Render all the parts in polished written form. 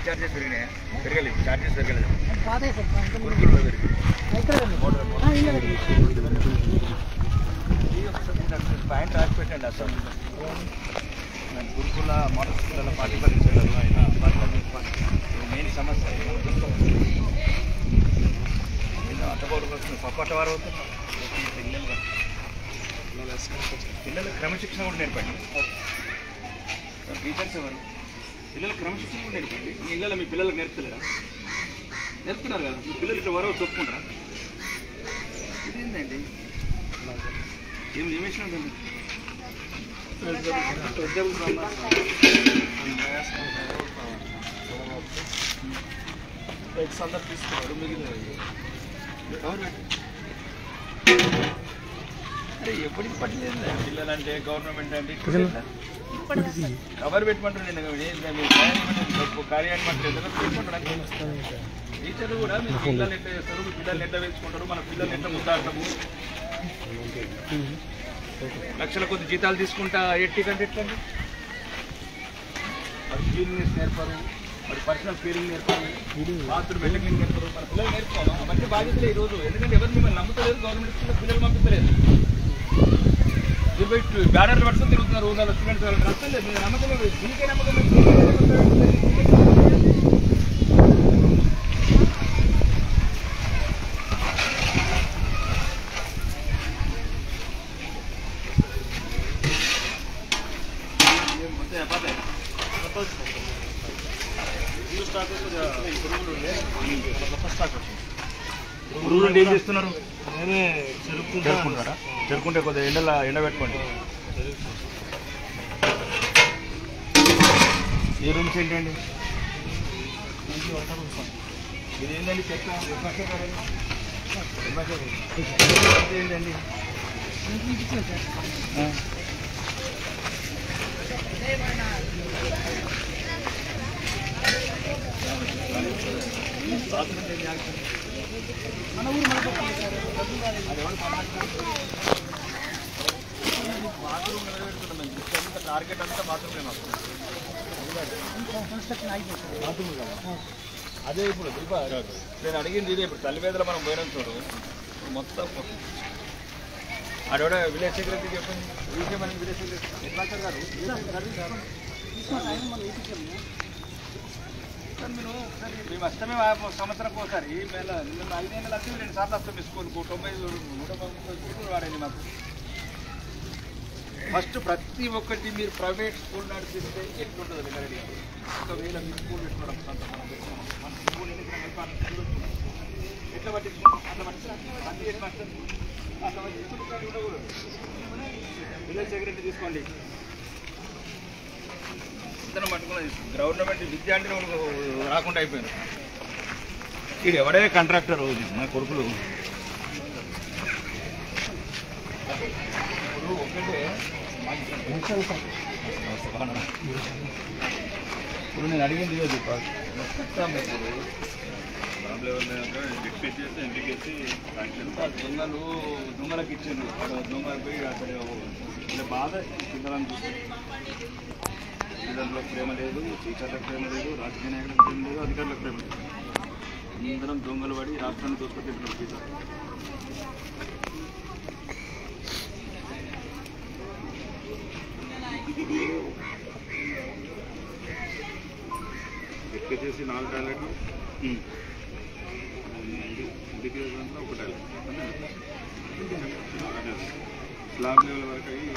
Charges పెరిగినాయా? పెరగలేదు, charges పెరగలేదు. Point రాసి పెట్టండి అసలు గురుకుల మోడల్ స్కూళ్ళ 40% అయినా మెయిన్ సమస్య అంతకోవడం వస్తుంది. పప్పట వారు అవుతున్నారు పిల్లలకు క్రమశిక్షణ కూడా నేర్పండి. టీచర్స్ ఎవరు పిల్లలకు క్రమశిక్షణ కూడా నేర్పండి. మీ ఇళ్ళలో మీ పిల్లలకు నేర్పుతలేరా? నేర్పుతున్నారు కదా, మీ పిల్లలు ఇట్లా వరవ చెప్పుకుంటారా? ఇదేంటండి ఏం నిమిషం అందరు తీసుకున్నారు మిగిలినవి. అరే ఎప్పటికి పట్టలేదు పిల్లలంటే గవర్నమెంట్ అంటే కవర్ పెట్టమంటారు. నేను కార్యాన్ని టీచర్లు కూడా మీరు పిల్లలు ఎట్లా చేస్తారు, మీ పిల్లల్ని ఎట్లా వేసుకుంటారు, మన పిల్లల్ని ఎట్లా ముద్దాడతాము, లక్షల కొద్ది జీతాలు తీసుకుంటా ఎట్టి కంటే ఎట్లండి? మరి క్లీనింగ్నెస్ నేర్పరు, మరి పర్సనల్ ఫీలింగ్ నేర్పాలి, బాత్రూమ్ వెళ్ళకింగ్ నేర్పరు, మన పిల్లలు నేర్చుకోవాలి. అవన్నీ బాధ్యతలే ఈరోజు. ఎందుకంటే ఎవరు మిమ్మల్ని నమ్ముతలేదు, గవర్నమెంట్ స్కూల్లో పిల్లలు పంపించలేదు. మీరు బ్యానర్లు పట్టుకొని తిరుగుతున్నారు ఊళ్ళో స్టూడెంట్స్. వాళ్ళకి నష్టం లేదు, మీరు నమ్మకం లేదు. దీనికే నమ్మకం పురుగులు ఏం చేస్తున్నారు? జరుపుకుంటారా? జరుపుకుంటే కొద్దిగా ఎండబెట్టుకోండి. ఈ రూమ్స్ ఏంటండి? ఇది ఏంటండి? చెక్క ఏంటండి? మన ఊరు బాత్రూమ్ నిలబెడుతున్నాం మేము. టార్గెట్ అంతా బాత్రూమ్ బాత్రూమ్ కదా. అదే ఇప్పుడు నేను అడిగింది ఇదే. ఇప్పుడు తల్లివేదల మనం పోయినాం చూడు, మొత్తం అక్కడ విలేజ్ సెక్రటరీ చెప్పింది. వీకే మనకి విలేజ్ సెక్రటరీ గారు మీరు మేము వస్తామే సంవత్సరంకి ఒకసారి. మేము 5 నెలలు వస్తే 2 సార్లు వస్తాం. మీ స్కూల్కు 130 వాడేది మాకు. ఫస్ట్ ప్రతి ఒక్కటి మీరు ప్రైవేట్ స్కూల్ నడిపిస్తే ఎట్లుంటుంది రెగ్యులర్గా? ఒకవేళ మీ స్కూల్ పెట్టుకోవడం మన స్కూల్ ఎట్లా పట్టించుకుంటాం? అట్లా పట్టించుకుంటాం. అన్ని ఎట్లా అట్లా పట్టించుకుంటారు. విలేజ్ సెక్రటరీ తీసుకోండి. ఇతను పట్టుకున్నది గవర్నమెంట్ విద్య అంటే రాకుండా అయిపోయారు. ఇది ఎవడే కాంట్రాక్టర్ మా కొడుకులు ఒకటే. ఇప్పుడు నేను అడిగింది దొంగలకు ఇచ్చిండు. దొంగలకు పోయి అక్కడ బాధ పిల్లలను చూసి పిల్లల్లో ప్రేమ లేదు, టీచర్లకు ప్రేమ లేదు, రాజకీయ నాయకులకు ప్రేమ లేదు, అధికారులకు ప్రేమ లేదు. అందరం దొంగలు పడి రాష్ట్రాన్ని దోసుకొచ్చేట్టున్నారు టీచర్. ఎక్కేసి 4 టాయిలెట్లు, ఇంటికి ఒక టాయిలెట్, స్లాబ్ లెవెల్ వరకు అయ్యి.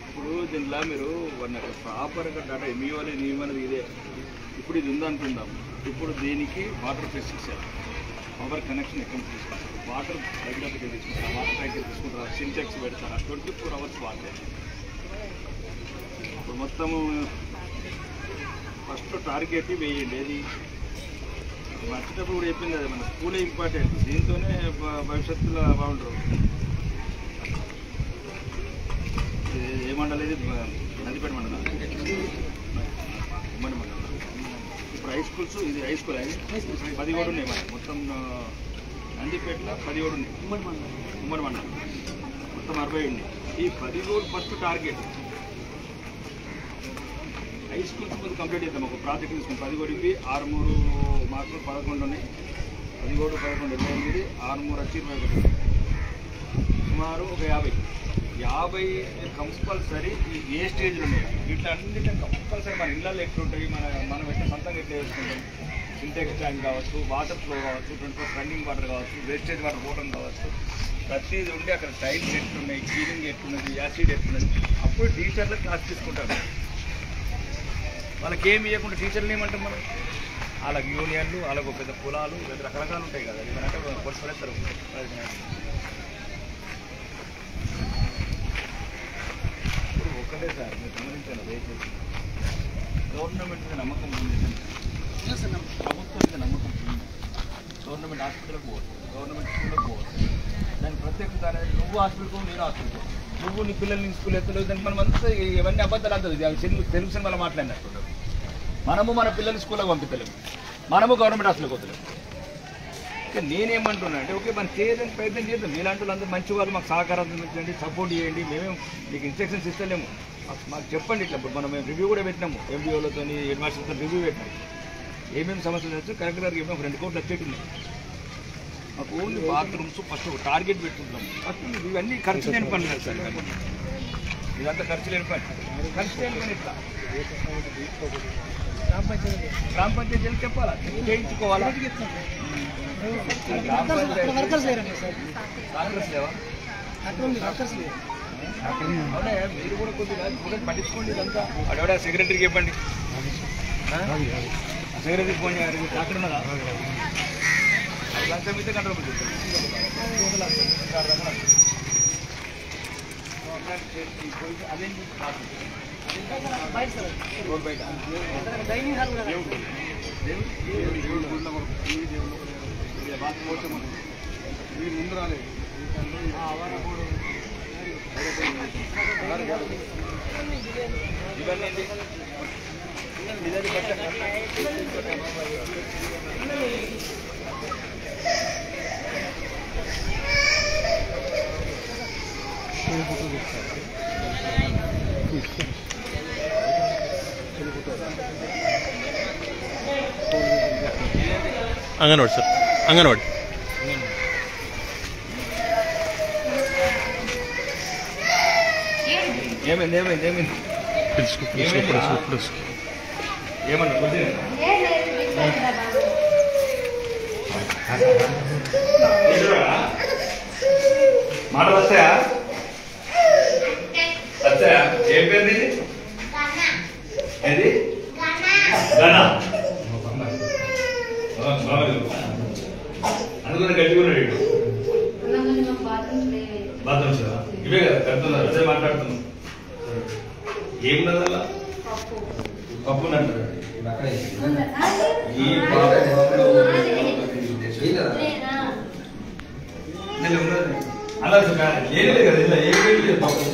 ఇప్పుడు దీనిలో మీరు ప్రాపర్గా డాటా ఎంఈఓలే నియమనేది ఇదే. ఇప్పుడు ఇది ఉందనుకుందాం. ఇప్పుడు దీనికి వాటర్ ఫెసిలిటీ, పవర్ కనెక్షన్ ఎక్కడ తీసుకుంటారు, వాటర్ రెగ్యులర్ తీసుకుంటారు, వాటర్ ట్యాంకర్ తీసుకుంటారు, సింటెక్స్ పెడతారు, 24 అవర్స్ వాటర్. ఇప్పుడు మొత్తము ఫస్ట్ టార్గెట్ వేయండి. ఏది వచ్చేటప్పుడు కూడా చెప్పింది అదే, మన స్కూలే ఇంపార్టెంట్. దీంతోనే భవిష్యత్తులో బాగుంటారు. ఏ మండలం? ఇది నందిపేట మండలం, ఉమ్మడి మండలం. ఇప్పుడు హై స్కూల్స్, ఇది హై స్కూల్ 17 ఉన్నాయి మరి. మొత్తం నందిపేటలో 17 ఉన్నాయి. ఉమ్మడి మండలం మొత్తం 60 ఉన్నాయి. ఈ 17 ఫస్ట్ టార్గెట్. హై స్కూల్స్ ముందు కంప్లీట్ చేద్దాం. ఒక ప్రాజెక్ట్ తీసుకుని 10 కోటికి 6 మార్కులు 11 ఉన్నాయి. 10 కోట్లు 11 28 6 వచ్చి 21 సుమారు ఒక 50 కంపల్సరీ ఏ స్టేజ్లో ఉన్నాయి ఇట్లా అన్నింటినీ కంపల్సరీ మన ఇళ్ళల్లో ఎట్లుంటాయి, మనం ఎట్లా సొంతంగా ఎట్లా వేసుకుంటాం. సింటెక్స్ ట్యాంక్ కావచ్చు, వాటర్ ఫ్లో కావచ్చు, 24 రన్నింగ్ వాటర్ కావచ్చు, వేస్టేజ్ వాటర్ పోవడం కావచ్చు, ప్రతిదీ ఉండి అక్కడ టైల్స్ ఎట్లున్నాయి, క్లీనింగ్ ఎట్లున్నది, యాసిడ్ ఎట్లున్నది. అప్పుడు టీచర్లు క్లాస్ తీసుకుంటారు. వాళ్ళకి ఏమి ఇవ్వకుండా టీచర్లు ఏమంటాం మనం? వాళ్ళకి యూనియన్లు, వాళ్ళకు పెద్ద పొలాలు, పెద్ద రకరకాలు ఉంటాయి కదా, ఏమంటే పొడిపడేస్తారు. ఇప్పుడు ఒక్కటే సార్ మీరు గమనించాను, దయచేసి గవర్నమెంట్ మీద నమ్మకం ఉంది, ప్రభుత్వం మీద నమ్మకం ఉంది. గవర్నమెంట్ హాస్పిటల్కి పోవచ్చు, గవర్నమెంట్ స్కూల్కి పోవచ్చు. దానికి ప్రత్యేకత అనేది నువ్వు హాస్పిటల్కు, నేను హాస్పిటల్కు, నువ్వు నీ పిల్లల్ని స్కూల్ ఎత్తలేదు. దానికి మనం అంతా ఇవన్నీ అబద్ధాలు అంతది. తెలుగు సినిమాలో మాట్లాడినట్టు మనము మన పిల్లల్ని స్కూల్కి పంపిస్తలేము, మనము గవర్నమెంట్ హాస్పిటల్కి పోతలేము. ఇంకా నేనేమంటున్నా అంటే ఓకే మనం చేయడానికి ప్రయత్నం చేద్దాం. మీలాంటి వాళ్ళందరూ మంచి వాళ్ళు మాకు సహకారం అందించండి, సపోర్ట్ చేయండి. మేమేం మీకు ఇన్స్ట్రక్షన్స్ ఇస్తలేము, మాకు చెప్పండి. ఇట్లా మనం రివ్యూ కూడా పెట్టినాము, ఎండిఓలతో హెడ్ మాస్టర్తో రివ్యూ పెట్టినాము. ఏమేమి సమస్యలు వచ్చో కలెక్టర్ గారికి ఏమో 2 కోట్లు వచ్చేట్టున్నాయి. మాకు ఓన్లీ బాత్రూమ్స్ ఫస్ట్ ఒక టార్గెట్ పెట్టుకుంటాం. ఫస్ట్ ఇవన్నీ ఖర్చు లేని పనులు కదా సార్, ఇదంతా ఖర్చు లేని పని. ఖర్చు లేని పని ఇట్లా గ్రామ పంచాయతీ చెప్పాలా, చేయించుకోవాలా. కాంగ్రెస్ లేవా? అవునా, మీరు కూడా కొద్దిగా పట్టించుకోండి. ఇదంతా అడవడా సెక్రటరీకి చెప్పండి, సెక్రటరీ ఫోన్ చేయాలి. అక్కడ ఉన్నదా లంచం అయితే కంట్రోల్ చేస్తారు. అదేంటి బయట ముందు రాలేదు. ఇవన్నీ అంగన్వాడి సార్, అంగన్వాడి. ఏమైంది ఏమైంది ఏమైంది ఏమన్నా మాటలు వస్తాయా? వస్తాయా? ఏం పేరు ఇది? ఏది? గనా అందుకని గట్టిగా ఉన్నాడు. బాత్రూమ్స్ ఇవే కదా కడుతున్నారు, అదే మాట్లాడుతున్నాం. ఏమున్నది అలా? పప్పు అంటారు. అలా ఏం లేదు కదా, ఇలా ఏం లేదు పప్పు.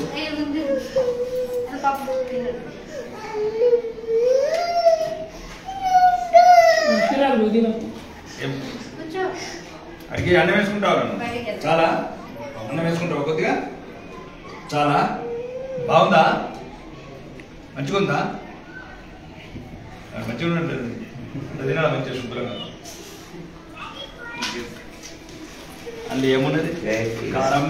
అడిగి అన్నం వేసుకుంటావు, చాలా అన్నం వేసుకుంటావు కొద్దిగా, చాలా బాగుందా, మంచిగా ఉందా? మంచిగా ఉన్నట్లేదు, తినాలి మంచిగా శుభ్రంగా. అందులో ఏమున్నది? కారం